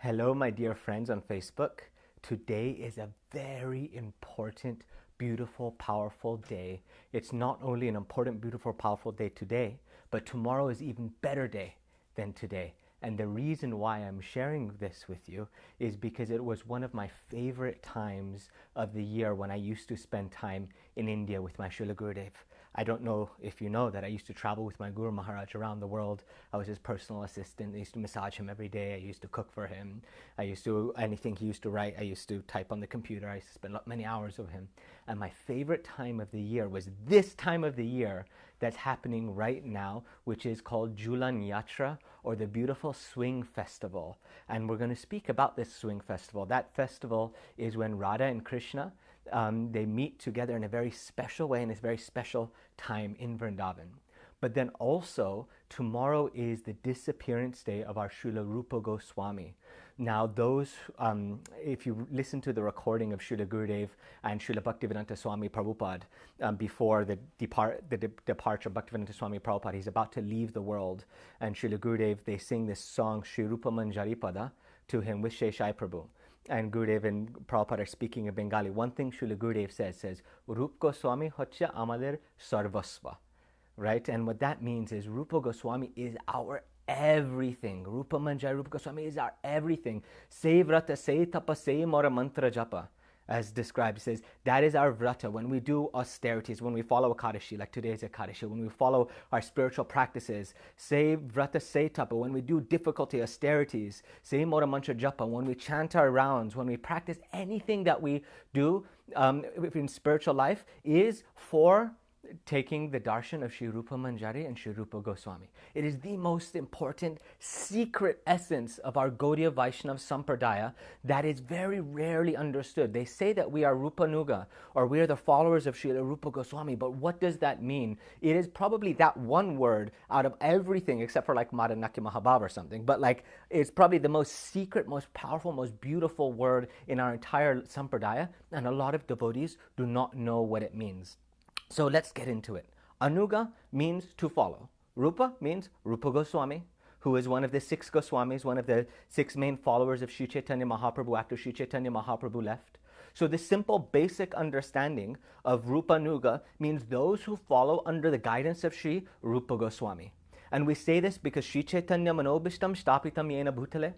Hello, my dear friends on Facebook. Today is a very important, beautiful, powerful day. It's not only an important, beautiful, powerful day today, but tomorrow is even better day than today. And the reason why I'm sharing this with you is because it was one of my favorite times of the year when I used to spend time in India with my Srila Gurudev. I don't know if you know that I used to travel with my Guru Maharaj around the world. I was his personal assistant. I used to massage him every day. I used to cook for him. I used to, anything he used to write, I used to type on the computer. I used to spend many hours with him. And my favorite time of the year was this time of the year that's happening right now, which is called Julan Yatra, or the beautiful swing festival. And we're going to speak about this swing festival. That festival is when Radha and Krishna, they meet together in a very special way, in this very special time in Vrindavan. But then also, tomorrow is the disappearance day of our Srila Rupa Goswami. Now, if you listen to the recording of Srila Gurudev and Srila Bhaktivedanta Swami Prabhupada before the departure of Bhaktivedanta Swami Prabhupada, he's about to leave the world. And Srila Gurudev, they sing this song, Shri Rupa Manjaripada, to him with Sheshai Prabhu. And Gurudev and Prabhupada are speaking in Bengali. One thing Srila Gurudev says, Rupa Goswami hocche amader sarvasva. Right? And what that means is Rupa Goswami is our everything. Rupa Manjari, Rupa Goswami is our everything. Se vrata, se tapa, se mora mantra japa. As described, it says, that is our vrata. When we do austerities, when we follow Ekadashi, like today's Ekadashi, when we follow our spiritual practices, say vrata, say tapa, when we do difficulty austerities, say mora mantra japa, when we chant our rounds, when we practice anything that we do in spiritual life, is for taking the darshan of Sri Rupa Manjari and Sri Rupa Goswami. It is the most important secret essence of our Gaudiya Vaishnava Sampradaya that is very rarely understood. They say that we are Rupanuga, or we are the followers of Sri Rupa Goswami, but what does that mean? It is probably that one word out of everything except for like Madanaki Mahabhav or something, but like it's probably the most secret, most powerful, most beautiful word in our entire Sampradaya, and a lot of devotees do not know what it means. So let's get into it. Anuga means to follow. Rupa means Rupa Goswami, who is one of the 6 Goswamis, one of the 6 main followers of Sri Chaitanya Mahaprabhu after Sri Chaitanya Mahaprabhu left. So the simple basic understanding of Rupanuga means those who follow under the guidance of Sri Rupa Goswami. And we say this because Sri Chaitanya Manobishtam Shtapitam Yena Bhutale,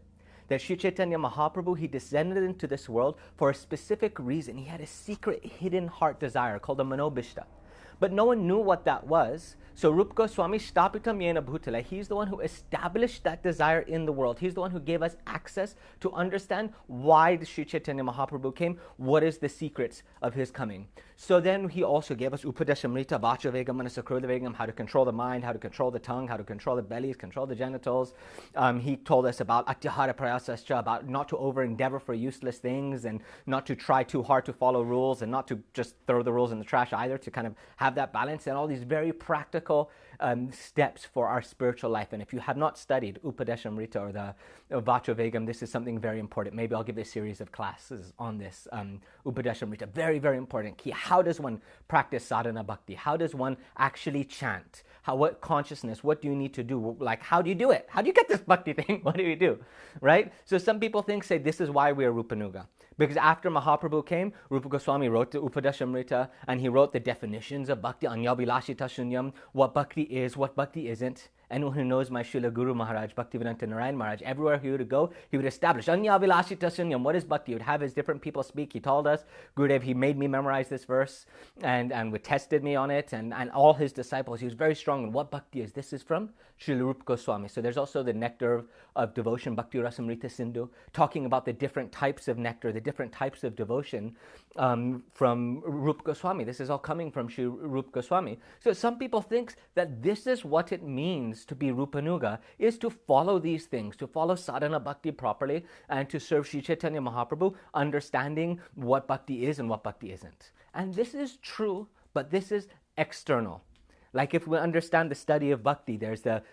that Sri Chaitanya Mahaprabhu, he descended into this world for a specific reason. He had a secret hidden heart desire called a Manobishta. But no one knew what that was. So Rupa Goswami, Shtapitam Yena Bhutale, he's the one who established that desire in the world. He's the one who gave us access to understand why the Sri Chaitanya Mahaprabhu came, what is the secrets of his coming. So then he also gave us Upadeshamrita, Vachavegam, Manasakrodavegam, how to control the mind, how to control the tongue, how to control the bellies, control the genitals. He told us about Atyahara Prayasascha, about not to over-endeavor for useless things and not to try too hard to follow rules and not to just throw the rules in the trash either, to kind of have that balance, and all these very practical steps for our spiritual life. And if you have not studied Upadeshamrita or the Vachavegam, this is something very important. Maybe I'll give a series of classes on this. Upadeshamrita, very, very important. Key. How does one practice sadhana bhakti? How does one actually chant? What consciousness? What do you need to do? Like, how do you do it? How do you get this bhakti thing? What do you do? Right? So some people say this is why we are Rupanuga. Because after Mahaprabhu came, Rupa Goswami wrote the Upadeshamrita, and he wrote the definitions of bhakti, Anyabilashita Shunyam, what bhakti is, what bhakti isn't. Anyone who knows my Srila Guru Maharaj, Bhaktivedanta Narayan Maharaj, everywhere he would go, he would establish Anyavilashita Sunyam. What is bhakti? He would have his different people speak. He told us, Gurudev, he made me memorize this verse and tested me on it, and all his disciples. He was very strong in what bhakti is. This is from Srila Rupa Goswami. So there's also the nectar of devotion, Bhakti Rasamrita Sindhu, talking about the different types of nectar, the different types of devotion from Rupa Goswami. This is all coming from Sri Rupa Goswami. So some people think that this is what it means to be Rupanuga, is to follow these things, to follow sadhana bhakti properly, and to serve Sri Chaitanya Mahaprabhu, understanding what bhakti is and what bhakti isn't. And this is true, but this is external. Like if we understand the study of bhakti, there's the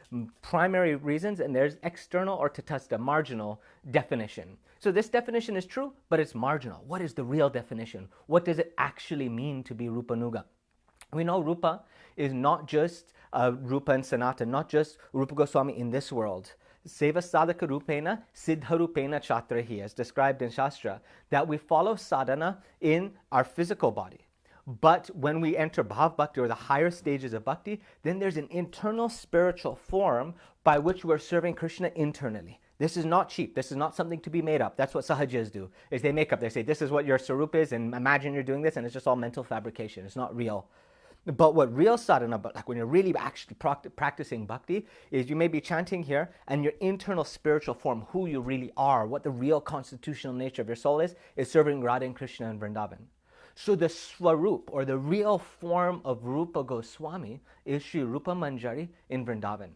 primary reasons and there's external or tatastha, marginal definition. So this definition is true, but it's marginal. What is the real definition? What does it actually mean to be Rupanuga? We know Rupa is not just Rupa and Sanatana, not just Rupa Goswami in this world. seva sadhaka rupena siddha rupena chatrahi, as described in Shastra, that we follow sadhana in our physical body. But when we enter Bhav Bhakti, or the higher stages of Bhakti, then there's an internal spiritual form by which we're serving Krishna internally. This is not cheap. This is not something to be made up. That's what sahajas do, is they make up. They say, this is what your sarup is, and imagine you're doing this, and it's just all mental fabrication. It's not real. But what real sadhana, but like when you're really actually practicing bhakti, is you may be chanting here, and your internal spiritual form, who you really are, what the real constitutional nature of your soul is serving Radha and Krishna in Vrindavan. So the Swarup, or the real form of Rupa Goswami, is Sri Rupa Manjari in Vrindavan.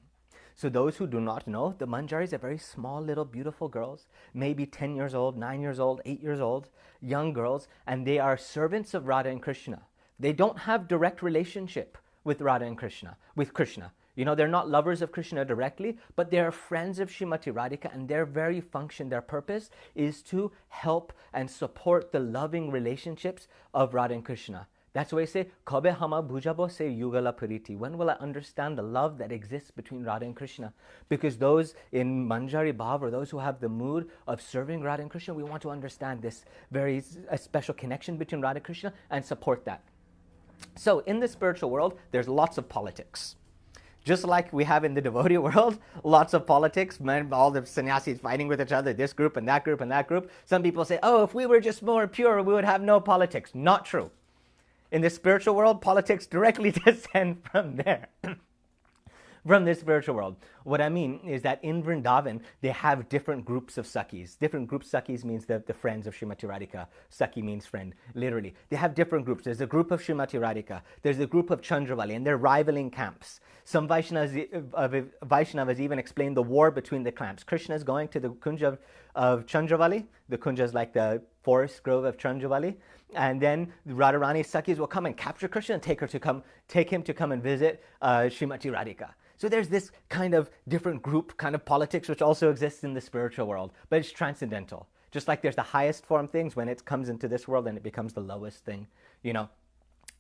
So those who do not know, the Manjaris are very small, little, beautiful girls, maybe 10 years old, 9 years old, 8 years old, young girls, and they are servants of Radha and Krishna. They don't have direct relationship with Radha and Krishna, with Krishna. You know, they're not lovers of Krishna directly, but they're friends of Srimati Radhika, and their very function, their purpose, is to help and support the loving relationships of Radha and Krishna. That's why I say, Kabe hama bhujabo se yugala puriti. When will I understand the love that exists between Radha and Krishna? Because those in Manjari Bhav, or those who have the mood of serving Radha and Krishna, we want to understand this very special connection between Radha and Krishna and support that. So in the spiritual world, there's lots of politics. Just like we have in the devotee world, lots of politics, all the sannyasis fighting with each other, this group and that group and that group. Some people say, oh, if we were just more pure, we would have no politics. Not true. In the spiritual world, politics directly descend from there. From the spiritual world. What I mean is that in Vrindavan, they have different groups of Sakhis. Different groups, Sakhis means the friends of Srimati Radhika. Sakhi means friend, literally. They have different groups. There's a group of Srimati Radhika. There's a group of Chandravali, and they're rivaling camps. Some Vaishnavas even explain the war between the camps. Krishna is going to the Kunja of Chandravali. The Kunja is like the forest grove of Chandravali. And then Radharani's Sakhis will come and capture Krishna and take him to come and visit Srimati Radhika. So there's this kind of different group kind of politics which also exists in the spiritual world, but it's transcendental. Just like there's the highest form things, when it comes into this world, and it becomes the lowest thing, you know.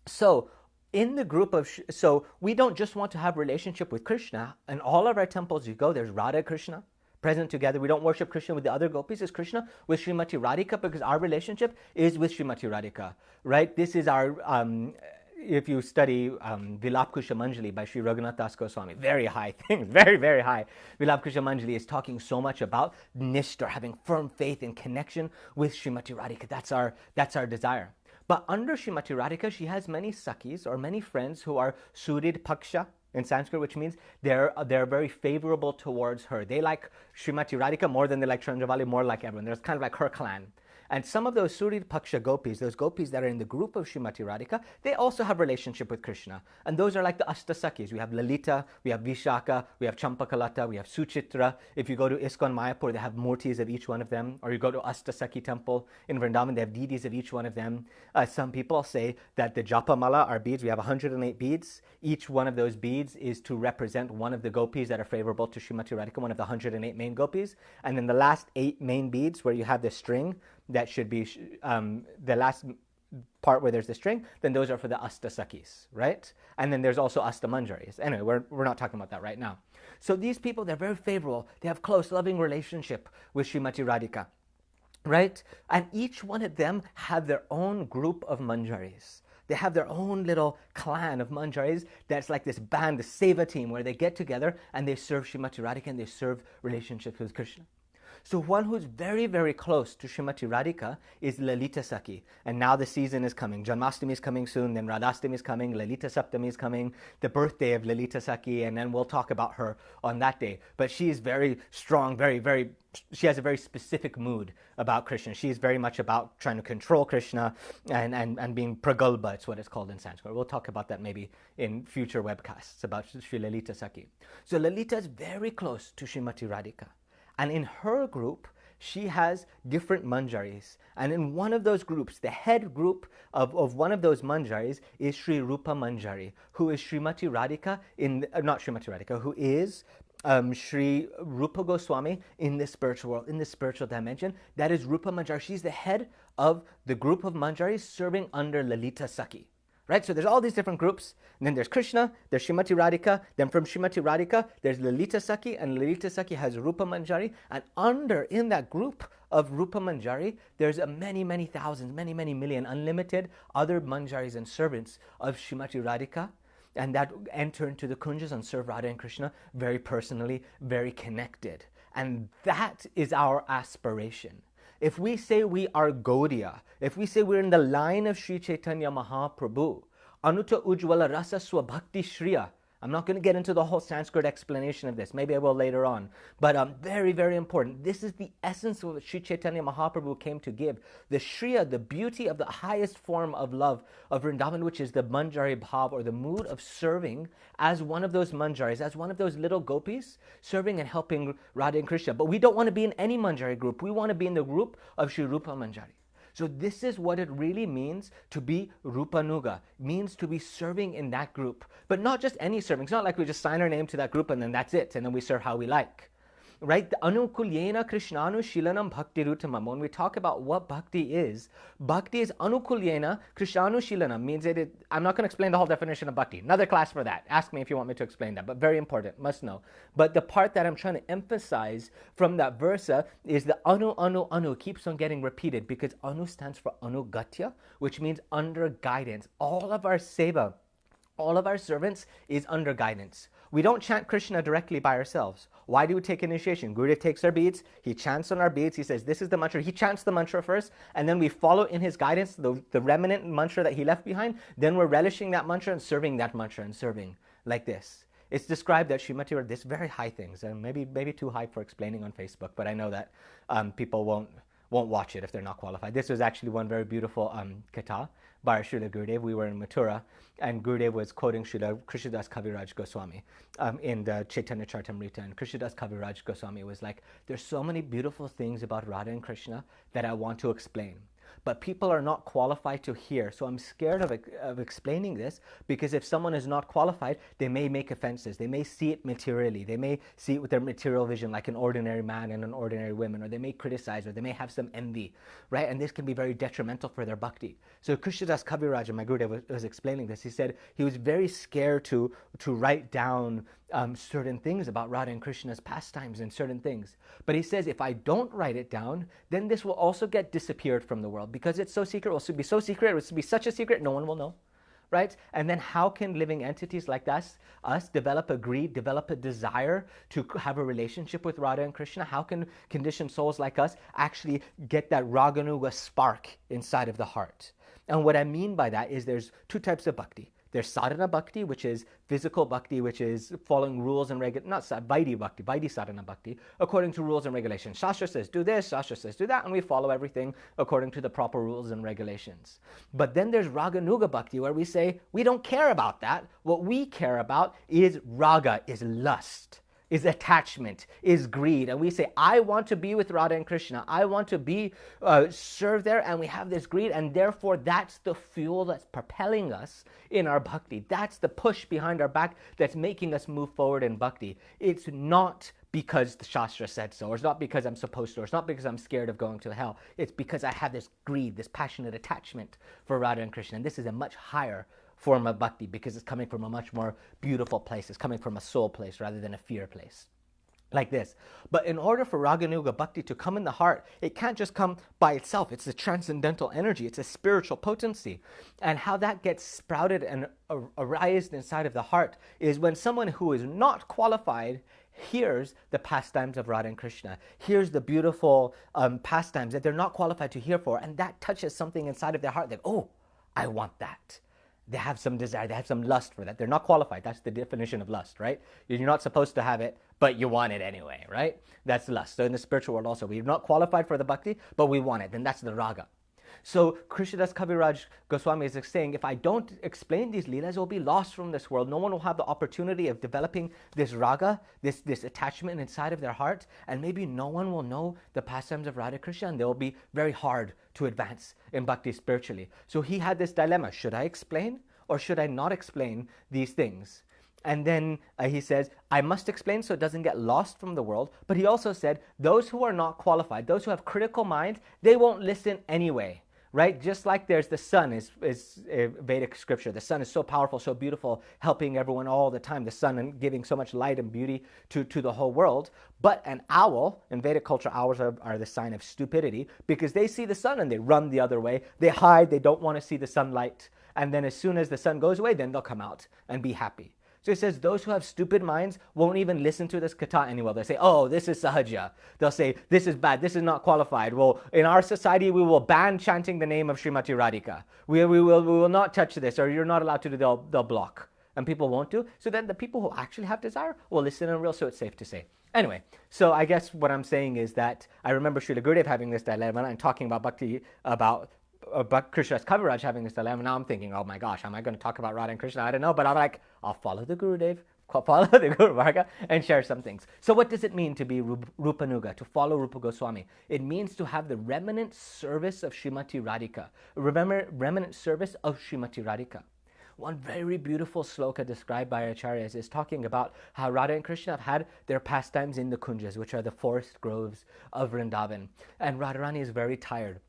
So in the group of, so we don't just want to have relationship with Krishna. In all of our temples you go, there's Radha Krishna present together. We don't worship Krishna with the other gopis. It's Krishna with Srimati Radhika, because our relationship is with Srimati Radhika, right? This is our, if you study Vilapkusha Manjali by Sri Raghunath Das Goswami, very high thing, very, very high. Vilapkusha Manjali is talking so much about nishta, having firm faith and connection with Srimati Radhika. That's our desire. But under Srimati Radhika, she has many Sakhis, or many friends, who are Surid Paksha in Sanskrit, which means they're very favorable towards her. They like Srimati Radhika more than they like Chandravali, more like everyone. There's kind of like her clan. And some of those Surid Paksha gopis, those gopis that are in the group of Srimati Radhika, they also have relationship with Krishna. And those are like the Ashtasakis. We have Lalita, we have Vishaka, we have Champakalata, we have Suchitra. If you go to ISKCON Mayapur, they have murtis of each one of them. Or you go to Ashtasaki temple in Vrindavan, they have deities of each one of them. Some people say that the Japamala are beads. We have 108 beads. Each one of those beads is to represent one of the gopis that are favorable to Srimati Radhika, one of the 108 main gopis. And then the last 8 main beads, where you have the string, that should be the last part where there's the string, then those are for the Ashtasakis, right? And then there's also Ashtamanjaris. Anyway, we're not talking about that right now. So these people, they're very favorable. They have close, loving relationship with Srimati Radhika, right? And each one of them have their own group of Manjaris. They have their own little clan of Manjaris that's like this band, the Seva team, where they get together and they serve Srimati Radhika and they serve relationships with Krishna. So one who's very, very close to Srimati Radhika is Lalita Sakhi. And now the season is coming. Janmashtami is coming soon, then Radhastami is coming, Lalita Saptami is coming, the birthday of Lalita Sakhi, and then we'll talk about her on that day. But she is very strong, she has a very specific mood about Krishna. She is very much about trying to control Krishna and being pragalbha, it's what it's called in Sanskrit. We'll talk about that maybe in future webcasts about Sri Lalita Sakhi. So Lalita is very close to Srimati Radhika. And in her group, she has different manjaris. And in one of those groups, the head group of one of those manjaris is Sri Rupa Manjari, who is Srimati Radhika, who is Sri Rupa Goswami in the spiritual world, in the spiritual dimension. That is Rupa Manjari. She's the head of the group of manjaris serving under Lalita Sakhi. right? So there's all these different groups. And then there's Krishna, there's Srimati Radhika. Then from Srimati Radhika, there's Lalita Sakhi, and Lalita Sakhi has Rupa Manjari. And in that group of Rupa Manjari, there's many, many thousands, many, many million, unlimited other Manjaris and servants of Srimati Radhika. And that enter into the kunjas and serve Radha and Krishna very personally, very connected. And that is our aspiration. If we say we are Gaudiya, if we say we're in the line of Sri Chaitanya Mahaprabhu, Anuta Ujjwala Rasa Swabhakti Shriya. I'm not going to get into the whole Sanskrit explanation of this. Maybe I will later on. But very, very important. This is the essence of what Sri Chaitanya Mahaprabhu came to give. The Shriya, the beauty of the highest form of love of Vrindavan, which is the Manjari Bhav, or the mood of serving as one of those Manjaris, as one of those little gopis, serving and helping Radha and Krishna. But we don't want to be in any Manjari group. We want to be in the group of Sri Rupa Manjari. So this is what it really means to be Rupanuga. It means to be serving in that group. But not just any serving. It's not like we just sign our name to that group and then that's it, and then we serve how we like. Right? The Anukulyena Krishnanu Shilanam Bhakti Rutamam. When we talk about what bhakti is Anukulyena Krishnanu Shilanam. Means I'm not going to explain the whole definition of bhakti. Another class for that. Ask me if you want me to explain that. But very important, must know. But the part that I'm trying to emphasize from that versa is the Anu keeps on getting repeated, because Anu stands for Anugatya, which means under guidance. All of our seva, all of our servants is under guidance. We don't chant Krishna directly by ourselves. Why do we take initiation? Gurudev takes our beads, he chants on our beads, he says, this is the mantra. He chants the mantra first, and then we follow in his guidance the remnant mantra that he left behind. Then we're relishing that mantra and serving that mantra and serving like this. It's described that Srimati Radhika, this very high things, and maybe too high for explaining on Facebook, but I know that people won't watch it if they're not qualified. This was actually one very beautiful katha by Srila Gurudev. We were in Mathura, and Gurudev was quoting Srila Krishnadas Kaviraj Goswami in the Chaitanya Charitamrita. And Krishnadas Kaviraj Goswami was like, there's so many beautiful things about Radha and Krishna that I want to explain. But people are not qualified to hear. So I'm scared of explaining this, because if someone is not qualified, they may make offenses. They may see it materially. They may see it with their material vision, like an ordinary man and an ordinary woman, or they may criticize, or they may have some envy, right? And this can be very detrimental for their bhakti. So Krishnadas Kaviraj, my Gurudev, was explaining this. He said he was very scared to write down certain things about Radha and Krishna's pastimes and certain things. But he says, if I don't write it down, then this will also get disappeared from the world, because it's so secret. It will be so secret. It will be such a secret, no one will know, right? And then how can living entities like us develop a greed, develop a desire to have a relationship with Radha and Krishna? How can conditioned souls like us actually get that Raganuga spark inside of the heart? And what I mean by that is there's two types of bhakti. There's sadhana bhakti, which is physical bhakti, which is following rules and regulations, not Vaidhi bhakti, Vaidhi sadhana bhakti, according to rules and regulations. Shastra says do this, Shastra says do that, and we follow everything according to the proper rules and regulations. But then there's Raganuga bhakti, where we say, we don't care about that. What we care about is raga, is lust, is attachment, is greed. And we say, I want to be with Radha and Krishna. I want to be served there, and we have this greed, and therefore that's the fuel that's propelling us in our bhakti. That's the push behind our back that's making us move forward in bhakti. It's not because the Shastra said so, or it's not because I'm supposed to, or it's not because I'm scared of going to hell. It's because I have this greed, this passionate attachment for Radha and Krishna. And this is a much higher form of bhakti, because it's coming from a much more beautiful place. It's coming from a soul place rather than a fear place. Like this. But in order for Raganuga bhakti to come in the heart, it can't just come by itself. It's a transcendental energy. It's a spiritual potency. And how that gets sprouted and arised inside of the heart is when someone who is not qualified hears the pastimes of Radha and Krishna, hears the beautiful pastimes that they're not qualified to hear for, and that touches something inside of their heart. Like, oh, I want that. They have some desire, they have some lust for that. They're not qualified. That's the definition of lust, right? You're not supposed to have it, but you want it anyway, right? That's lust. So in the spiritual world also, we're not qualified for the bhakti, but we want it. Then that's the raga. So Krishnadas Kaviraj Goswami is saying, if I don't explain these leelas, it will be lost from this world. No one will have the opportunity of developing this raga, this attachment inside of their heart, and maybe no one will know the pastimes of Radha Krishna, and they will be very hard to advance in bhakti spiritually. So he had this dilemma: should I explain or should I not explain these things? And then he says, I must explain so it doesn't get lost from the world. But he also said, those who are not qualified, those who have critical minds, they won't listen anyway. right? Just like there's the sun is Vedic scripture. The sun is so powerful, so beautiful, helping everyone all the time. The sun and giving so much light and beauty to the whole world. But an owl, in Vedic culture, owls are the sign of stupidity because they see the sun and they run the other way. They hide. They don't want to see the sunlight. And then as soon as the sun goes away, then they'll come out and be happy. So it says those who have stupid minds won't even listen to this katha anymore. They'll say, oh, this is sahaja. They'll say, this is bad. This is not qualified. Well, in our society, we will ban chanting the name of Srimati Radhika. We will not touch this, or you're not allowed to do, they'll block. And people won't do. So then the people who actually have desire will listen and real, so it's safe to say. Anyway, so I guess what I'm saying is that I remember Srila Gurudev having this dilemma and talking about bhakti, about Krishna's Kaviraj having this dilemma. Now I'm thinking, oh my gosh, am I going to talk about Radha and Krishna? I don't know, but I'm like, I'll follow the Gurudev, follow the Guru Varga, and share some things. So what does it mean to be Rupanuga, to follow Rupa Goswami? It means to have the remnant service of Srimati Radhika. Remember, remnant service of Srimati Radhika. One very beautiful sloka described by Acharyas is talking about how Radha and Krishna have had their pastimes in the kunjas, which are the forest groves of Vrindavan. And Radharani is very tired.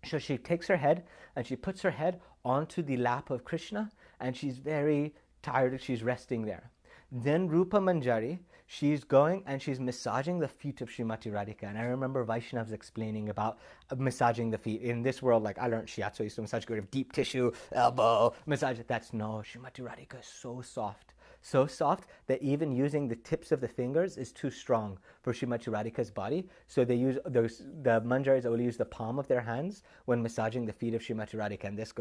So she takes her head and she puts her head onto the lap of Krishna, and she's very tired. She's resting there. Then Rupa Manjari, she's going and she's massaging the feet of Srimati Radhika. And I remember Vaishnavas explaining about massaging the feet. In this world, like I learned shiatsu, I used to massage good of deep tissue, elbow, massage. That's no, Srimati Radhika is so soft. So soft that even using the tips of the fingers is too strong for Srimati Radhika's body. So they use the manjaris only use the palm of their hands when massaging the feet of Srimati Radhika, and this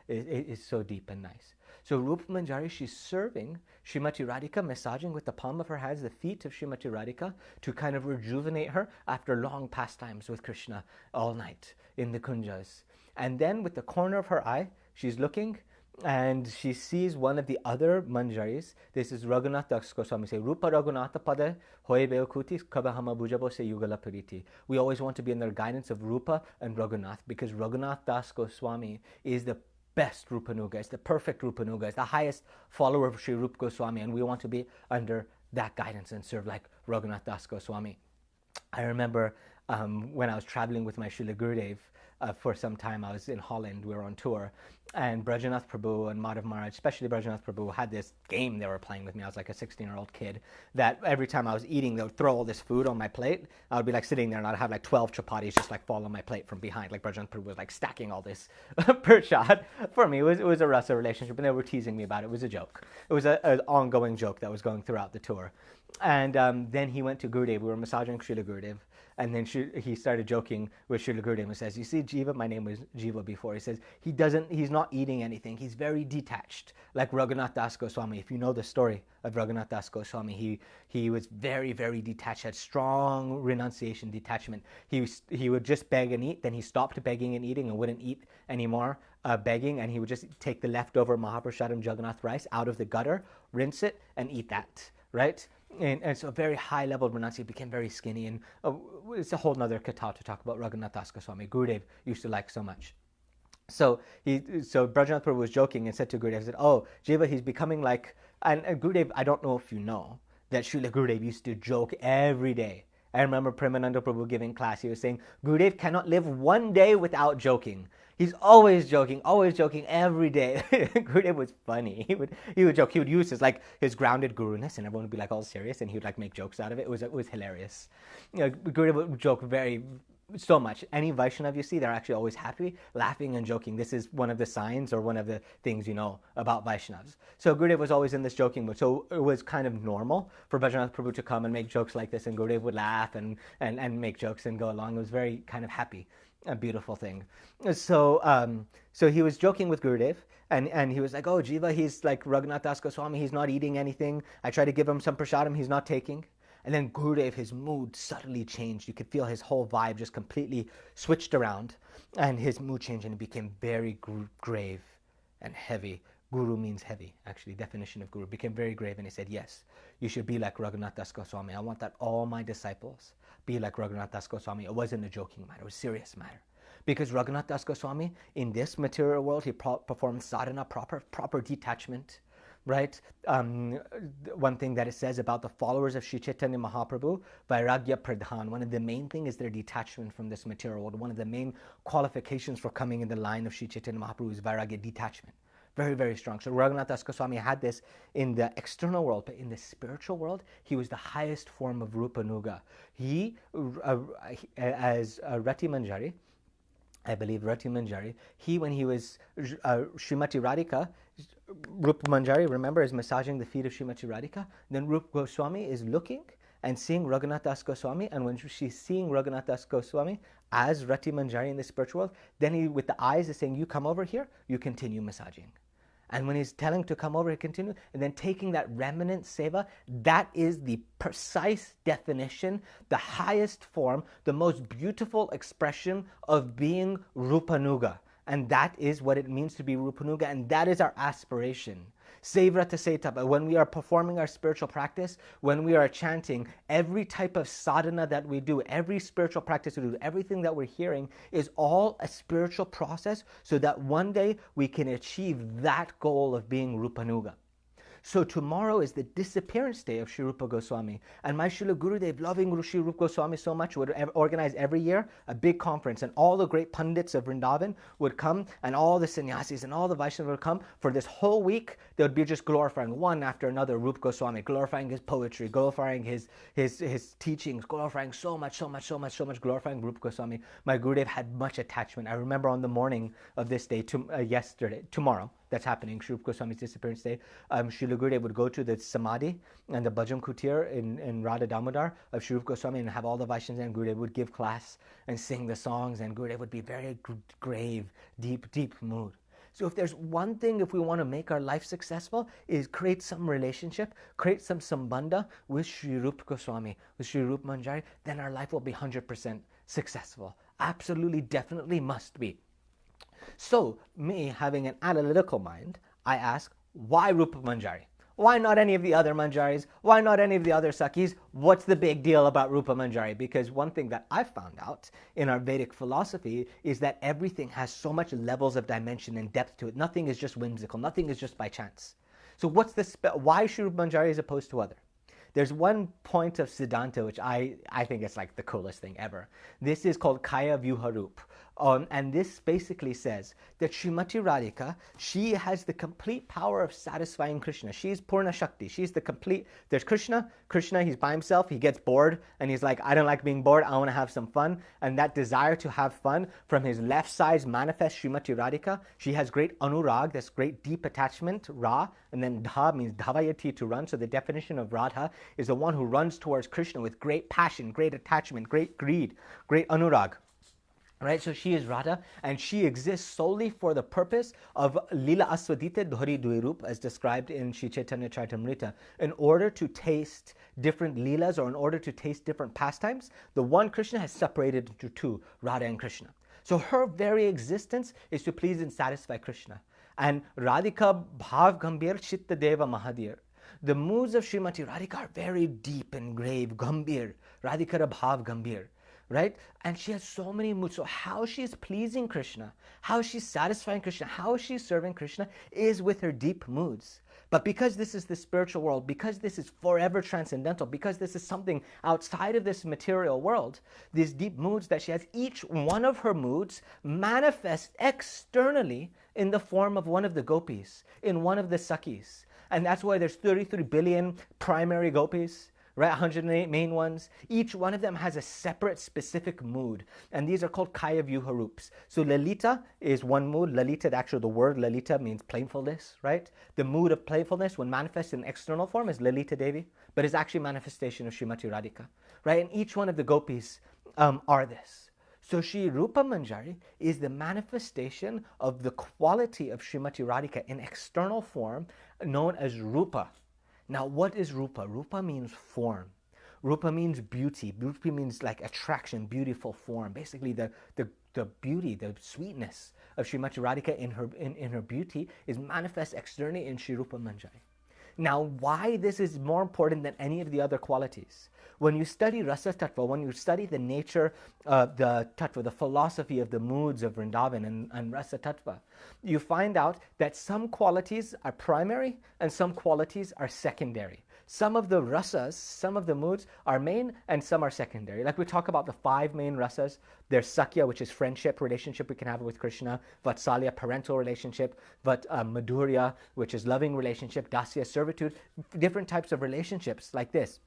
is so deep and nice. So Rupa Manjari, she's serving Srimati Radhika, massaging with the palm of her hands the feet of Srimati Radhika to kind of rejuvenate her after long pastimes with Krishna all night in the kunjas. And then with the corner of her eye, she's looking and she sees one of the other manjaris. This is Raghunath Das Goswami say, Rupa Raghunatha Pada Hoye Beokuti Kabahama Bujabo Se Yugala Puriti. We always want to be in the guidance of Rupa and Raghunath, because Raghunath Das Goswami is the best Rupanuga, is the perfect Rupanuga, is the highest follower of Sri Rupa Goswami, and we want to be under that guidance and serve like Raghunath Das Goswami. I remember when I was traveling with my Srila Gurudev for some time. I was in Holland, we were on tour, and Brajanath Prabhu and Madhav Maharaj, especially Brajanath Prabhu, had this game they were playing with me. I was like a 16-year-old kid, that every time I was eating, they would throw all this food on my plate. I would be like sitting there and I'd have like 12 chapatis just like fall on my plate from behind. Like Brajanath Prabhu was like stacking all this prasad for me. It was a rasa relationship, and they were teasing me about it. It was a joke. It was an ongoing joke that was going throughout the tour. And then he went to Gurudev. We were massaging Srila Gurudev. And then he started joking with Srila Gurudev and says, you see, Jiva, my name was Jiva before. He says, he's not eating anything. He's very detached, like Raghunath Das Goswami. If you know the story of Raghunath Das Goswami, he was very, very detached, had strong renunciation, detachment. He would just beg and eat. Then he stopped begging and eating and wouldn't eat anymore begging. And he would just take the leftover Mahaprasadam Jagannath rice out of the gutter, rinse it, and eat that, right? And so a very high level of renunciation, became very skinny, and it's a whole other katha to talk about Raghunath Das Goswami. Gurudev used to like so much. So Brajanath Prabhu was joking and said to Gurudev, said, oh, Jiva, he's becoming like, and Gurudev, I don't know if you know, that Srila Gurudev used to joke every day. I remember Premananda Prabhu giving class, he was saying, Gurudev cannot live one day without joking. He's always joking every day. Gurudev was funny. He would joke. He would use his grounded guruness, and everyone would be like all serious, and he would like make jokes out of it. It was hilarious. Gurudev would joke so much. Any Vaishnava you see, they're actually always happy, laughing and joking. This is one of the signs or one of the things you know about Vaishnavas. So Gurudev was always in this joking mood. So it was kind of normal for Bhajanath Prabhu to come and make jokes like this, and Gurudev would laugh and make jokes and go along. It was very kind of happy. A beautiful thing. So he was joking with Gurudev, and he was like, oh, Jiva, he's like Raghunath Das Goswami, he's not eating anything. I try to give him some prasadam, he's not taking. And then Gurudev, his mood suddenly changed. You could feel his whole vibe just completely switched around, and his mood changed, and it became very grave and heavy. Guru means heavy, actually, definition of guru. Became very grave, and he said, yes, you should be like Raghunath Das Goswami. I want that all my disciples be like Raghunath Das Goswami. It wasn't a joking matter, it was a serious matter. Because Raghunath Das Goswami, in this material world, he performed sadhana, proper detachment, right? One thing that it says about the followers of Sri Chaitanya Mahaprabhu, Vairagya Pradhan, one of the main things is their detachment from this material world. One of the main qualifications for coming in the line of Sri Chaitanya Mahaprabhu is Vairagya, detachment. Very, very strong. So Raghunath Das Goswami had this in the external world, but in the spiritual world, he was the highest form of Rupanuga. He, as Rati Manjari, I believe Rati Manjari, when he was Srimati Radhika, Rupa Manjari, remember, is massaging the feet of Srimati Radhika. Then Rupa Goswami is looking and seeing Raghunath Das Goswami, and when she's seeing Raghunath Das Goswami as Rati Manjari in the spiritual world, then he, with the eyes, is saying, you come over here, you continue massaging. And when he's telling to come over, he continues, and then taking that remnant seva, that is the precise definition, the highest form, the most beautiful expression of being Rupanuga. And that is what it means to be Rupanuga, and that is our aspiration. Sevrata Setapa, when we are performing our spiritual practice, when we are chanting, every type of sadhana that we do, every spiritual practice we do, everything that we're hearing is all a spiritual process so that one day we can achieve that goal of being Rupanuga. So tomorrow is the disappearance day of Sri Rupa Goswami. And my Srila Gurudev, loving Sri Rupa Goswami so much, would organize every year a big conference. And all the great pundits of Vrindavan would come, and all the sannyasis and all the Vaishnavas would come. For this whole week, they would be just glorifying one after another Rupa Goswami, glorifying his poetry, glorifying his teachings, glorifying so much, glorifying Rupa Goswami. My Gurudev had much attachment. I remember on the morning of this day, tomorrow, that's happening, Sri Rupa Goswami's disappearance day, Srila Gurudev would go to the Samadhi and the Bhajan Kutir in Radha Damodar of Sri Rupa Goswami and have all the Vaishnavas, and Gurudev would give class and sing the songs, and Gurudev would be very grave, deep mood. So if there's one thing, if we want to make our life successful, is create some relationship, create some sambandha with Sri Rupa Goswami, with Sri Rupa Manjari, then our life will be 100% successful. Absolutely, definitely must be. So, me having an analytical mind, I ask, why Rupa Manjari? Why not any of the other Manjaris? Why not any of the other Sakhis? What's the big deal about Rupa Manjari? Because one thing that I found out in our Vedic philosophy is that everything has so much levels of dimension and depth to it. Nothing is just whimsical. Nothing is just by chance. So what's why Sri Rupa Manjari as opposed to other? There's one point of Siddhanta which I think is like the coolest thing ever. This is called Kaya Vyuharup. And this basically says that Srimati Radhika, she has the complete power of satisfying Krishna. She's Purna Shakti. She's the complete, there's Krishna, he's by himself, he gets bored, and he's like, I don't like being bored, I want to have some fun. And that desire to have fun from his left side manifests Srimati Radhika. She has great anurag, that's great deep attachment, Ra, and then Dha means Dhavayati, to run. So the definition of Radha is the one who runs towards Krishna with great passion, great attachment, great greed, great anurag. Right, so she is Radha, and she exists solely for the purpose of Lila Aswadita Dhori Duirup, as described in Sri Chaitanya Charitamrita. In order to taste different Leelas, or in order to taste different pastimes, the one Krishna has separated into two, Radha and Krishna. So her very existence is to please and satisfy Krishna. And Radhika Bhav Gambhir Chitta Deva Mahadir. The moods of Srimati Radhika are very deep and grave, Gambhir, Radhika Bhav Gambhir. Right? And she has so many moods. So how she's pleasing Krishna, how she's satisfying Krishna, how she's serving Krishna is with her deep moods. But because this is the spiritual world, because this is forever transcendental, because this is something outside of this material world, these deep moods that she has, each one of her moods manifests externally in the form of one of the gopis, in one of the Sakhis. And that's why there's 33 billion primary gopis, right? 108 main ones. Each one of them has a separate specific mood. And these are called Kaya Vyuharups. So Lalita is one mood. Lalita, actually the word Lalita means playfulness, right? The mood of playfulness when manifested in external form is Lalita Devi, but is actually manifestation of Srimati Radhika, right? And each one of the gopis are this. So Sri Rupa Manjari is the manifestation of the quality of Srimati Radhika in external form known as Rupa. Now, what is Rupa? Rupa means form. Rupa means beauty. Beauty means like attraction, beautiful form. Basically, the beauty, the sweetness of Srimati Radhika in her beauty is manifest externally in Sri Rupa Manjari. Now, why this is more important than any of the other qualities? When you study Rasa Tattva, when you study the nature of the Tattva, the philosophy of the moods of Vrindavan and Rasa Tattva, you find out that some qualities are primary and some qualities are secondary. Some of the rasas, some of the moods are main and some are secondary. Like we talk about the 5 main rasas. There's Sakya, which is friendship, relationship we can have with Krishna. Vatsalya, parental relationship. Madhurya, which is loving relationship. Dasya, servitude. Different types of relationships like this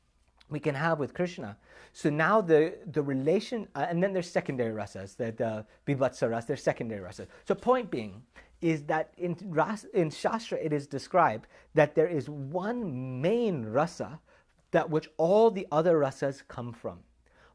we can have with Krishna. So now the relation, and then there's secondary rasas, the Vivatsa ras, there's secondary rasas. So point being is that in Shastra it is described that there is one main rasa that which all the other rasas come from.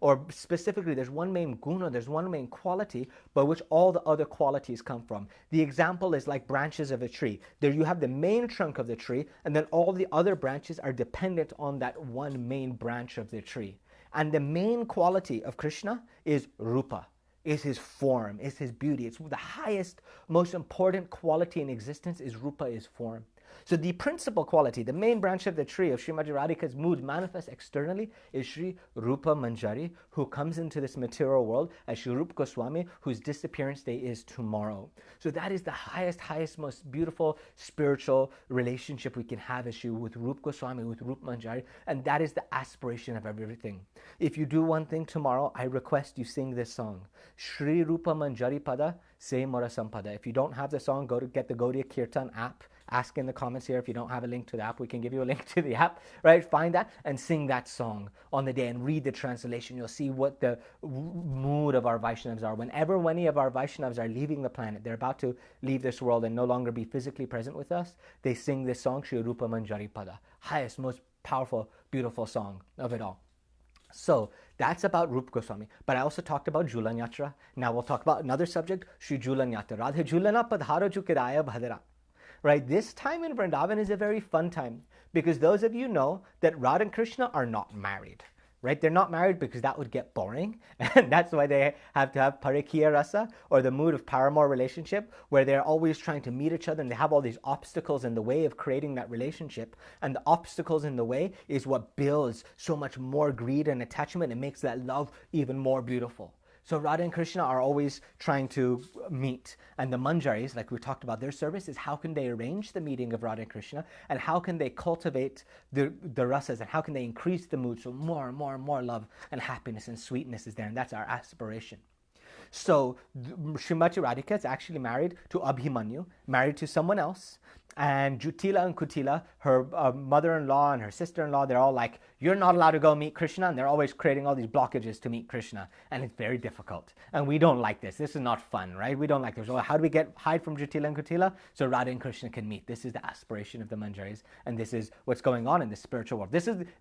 Or specifically, there's one main guna, there's one main quality, by which all the other qualities come from. The example is like branches of a tree. There you have the main trunk of the tree, and then all the other branches are dependent on that one main branch of the tree. And the main quality of Krishna is Rupa, is his form, is his beauty. It's the highest, most important quality in existence is Rupa, is form. So the principal quality, the main branch of the tree of Srimati Radhika's mood manifest externally is Sri Rupa Manjari, who comes into this material world as Sri Rupa Goswami, whose disappearance day is tomorrow. So that is the highest, most beautiful spiritual relationship we can have as Sri with Rupa Goswami, with Rupa Manjari, and that is the aspiration of everything. If you do one thing tomorrow, I request you sing this song. Sri Rupa Manjari Pada, Se Mora Sampada. If you don't have the song, go to get the Gaudiya Kirtan app. Ask in the comments here if you don't have a link to the app. We can give you a link to the app, right? Find that and sing that song on the day and read the translation. You'll see what the mood of our Vaishnavas are. Whenever any of our Vaishnavas are leaving the planet, they're about to leave this world and no longer be physically present with us, they sing this song, Shri Rupa Manjari Pada. Highest, most powerful, beautiful song of it all. So that's about Rupa Goswami. But I also talked about Julan Yatra. Now we'll talk about another subject, Shri Julan Yatra. Radhe Julana Padhara Jukidaya Bhadra. Right, this time in Vrindavan is a very fun time because those of you know that Radha and Krishna are not married. Right, they're not married because that would get boring, and that's why they have to have Parikya Rasa, or the mood of paramour relationship, where they're always trying to meet each other and they have all these obstacles in the way of creating that relationship. And the obstacles in the way is what builds so much more greed and attachment and makes that love even more beautiful. So Radha and Krishna are always trying to meet. And the Manjaris, like we talked about, their service is how can they arrange the meeting of Radha and Krishna, and how can they cultivate the rasas, and how can they increase the mood so more and more and more love and happiness and sweetness is there. And that's our aspiration. So Srimati Radhika is actually married to Abhimanyu, married to someone else. And Jutila and Kutila, her mother-in-law and her sister-in-law, they're all like, you're not allowed to go meet Krishna. And they're always creating all these blockages to meet Krishna. And it's very difficult. And we don't like this. This is not fun, right? We don't like this. So how do we hide from Jutila and Kutila? So Radha and Krishna can meet. This is the aspiration of the Manjaris. And this is what's going on in the spiritual world.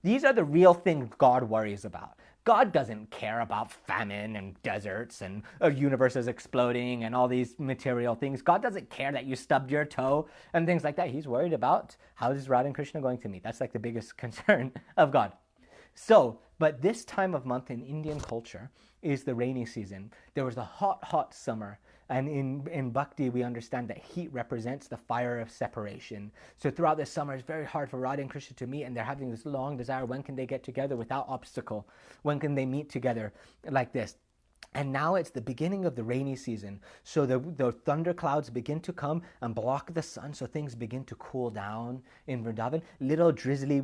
These are the real things God worries about. God doesn't care about famine and deserts and universes exploding and all these material things. God doesn't care that you stubbed your toe and things like that. He's worried about how is Radha and Krishna going to meet. That's like the biggest concern of God. So, but this time of month in Indian culture is the rainy season. There was a hot summer. And in Bhakti, we understand that heat represents the fire of separation. So throughout the summer, it's very hard for Radha and Krishna to meet, and they're having this long desire. When can they get together without obstacle? When can they meet together like this? And now it's the beginning of the rainy season. So the thunder clouds begin to come and block the sun, so things begin to cool down in Vrindavan. Little drizzly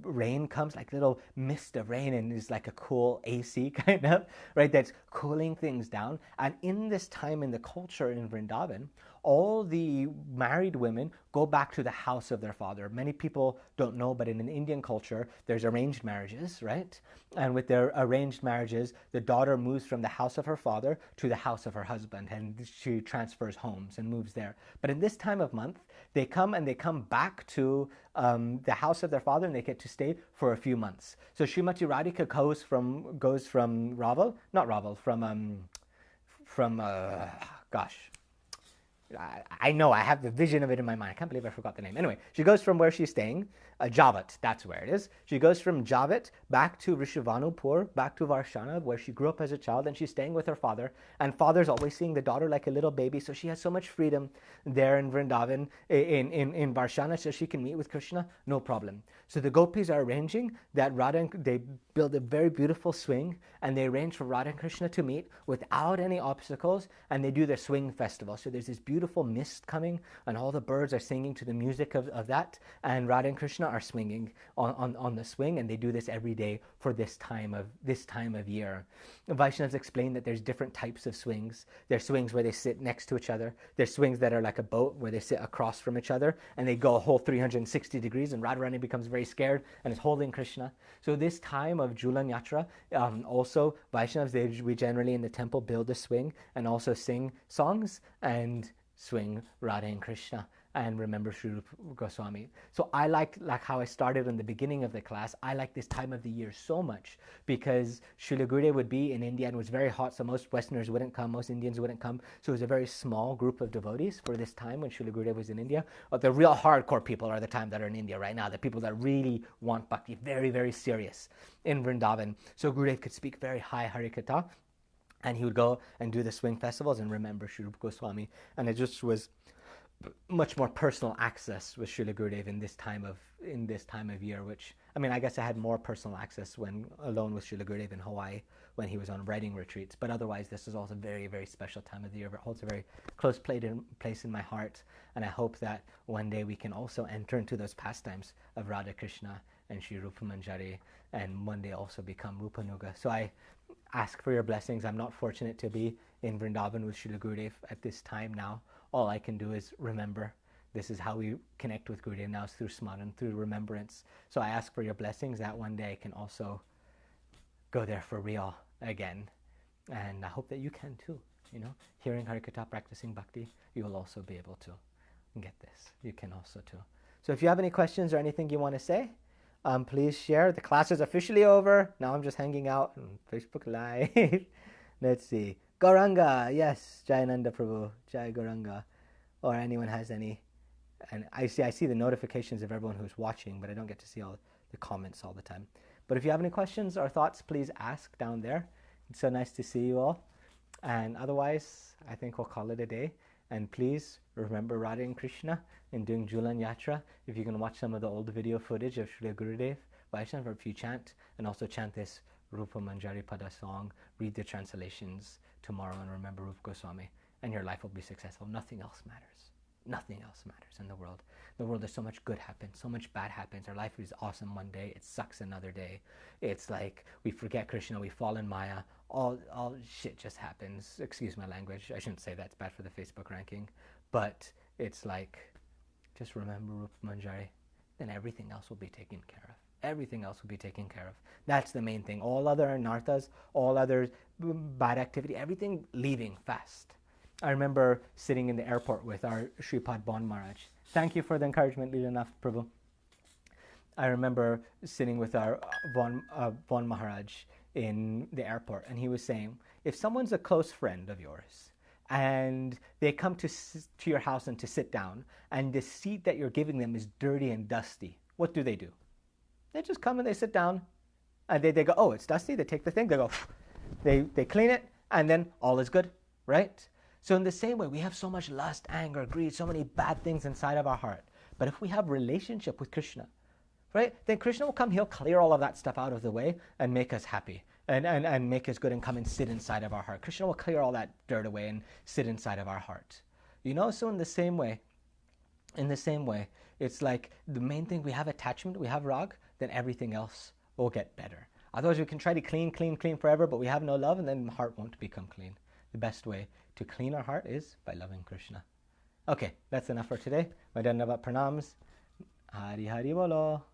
rain comes, like little mist of rain, and is like a cool AC kind of, right? That's cooling things down. And in this time in the culture in Vrindavan, all the married women go back to the house of their father. Many people don't know, but in an Indian culture, there's arranged marriages, right? And with their arranged marriages, the daughter moves from the house of her father to the house of her husband, and she transfers homes and moves there. But in this time of month, they come back to the house of their father, and they get to stay for a few months. So Srimati Radhika goes from Raval, not Raval, from I know, I have the vision of it in my mind. I can't believe I forgot the name. Anyway, she goes from where she's staying, Javat, that's where it is. She goes from Javat back to Rishivanupur, back to Varshana, where she grew up as a child, and she's staying with her father. And father's always seeing the daughter like a little baby, so she has so much freedom there in Vrindavan, in Varshana, so she can meet with Krishna, no problem. So the gopis are arranging that they build a very beautiful swing, and they arrange for Radha and Krishna to meet without any obstacles, and they do their swing festival. So there's this beautiful mist coming, and all the birds are singing to the music of that, and Radha and Krishna are swinging on the swing, and they do this every day for this time of year. Vaishnavas explain that there's different types of swings. There's swings where they sit next to each other. There's swings that are like a boat where they sit across from each other, and they go a whole 360 degrees, and Radharani becomes very scared and is holding Krishna. So this time of Julan Yatra, also Vaishnavas, we generally in the temple build a swing and also sing songs and swing Radha and Krishna and remember Sri Rupa Goswami. So I like how I started in the beginning of the class. I like this time of the year so much because Srila Gurudev would be in India and it was very hot, so most Westerners wouldn't come, most Indians wouldn't come. So it was a very small group of devotees for this time when Srila Gurudev was in India. But the real hardcore people are the time that are in India right now, the people that really want bhakti, very, very serious in Vrindavan. So Gurudev could speak very high Harikatha, and he would go and do the swing festivals and remember Sri Rupa Goswami. And it just was much more personal access with Srila Gurudev in this time of year, which, I mean, I guess I had more personal access when alone with Srila Gurudev in Hawaii when he was on writing retreats. But otherwise, this is also a very, very special time of the year. It holds a very close place in my heart. And I hope that one day we can also enter into those pastimes of Radha Krishna and Sri Rupa Manjari, and one day also become Rupanuga. So I ask for your blessings. I'm not fortunate to be in Vrindavan with Srila Gurudev at this time now. All I can do is remember. This is how we connect with Gurudev now, is through smaran, through remembrance. So I ask for your blessings that one day I can also go there for real again. And I hope that you can too. You know, hearing Harikatha, practicing bhakti, you will also be able to get this. You can also too. So if you have any questions or anything you want to say, please share. The class is officially over. Now I'm just hanging out on Facebook Live. Let's see. Gauranga, yes, Jayananda Prabhu, Jai Gauranga, or anyone has any. And I see the notifications of everyone who's watching, but I don't get to see all the comments all the time. But if you have any questions or thoughts, please ask down there. It's so nice to see you all. And otherwise, I think we'll call it a day. And please remember Radha and Krishna in doing Julan Yatra. If you can watch some of the old video footage of Srila Gurudev, Vaishnava, if you chant, and also chant this Rupa Manjari Pada song, read the translations tomorrow and remember Rupa Goswami, and your life will be successful. Nothing else matters. Nothing else matters in the world. In the world, there's so much good happens, so much bad happens. Our life is awesome one day, it sucks another day. It's like we forget Krishna, we fall in Maya, all shit just happens. Excuse my language, I shouldn't say that, it's bad for the Facebook ranking. But it's like, just remember Rupa Manjari, then everything else will be taken care of. Everything else will be taken care of. That's the main thing. All other anarthas, all other bad activity, everything leaving fast. I remember sitting in the airport with our Shripad Bon Maharaj. Thank you for the encouragement, Leelanath Prabhu. I remember sitting with our Bon Maharaj in the airport, and he was saying, if someone's a close friend of yours, and they come to your house and to sit down, and the seat that you're giving them is dirty and dusty, what do? They just come and they sit down, and they go, oh, it's dusty. They take the thing, they go, they clean it, and then all is good, right? So in the same way, we have so much lust, anger, greed, so many bad things inside of our heart. But if we have relationship with Krishna, right, then Krishna will come, he'll clear all of that stuff out of the way and make us happy and make us good and come and sit inside of our heart. Krishna will clear all that dirt away and sit inside of our heart. You know, so in the same way, it's like the main thing, we have attachment, we have rag, then everything else will get better. Otherwise, we can try to clean forever, but we have no love, and then the heart won't become clean. The best way to clean our heart is by loving Krishna. Okay, that's enough for today. My Dandavat Pranams. Hari Hari Bolo.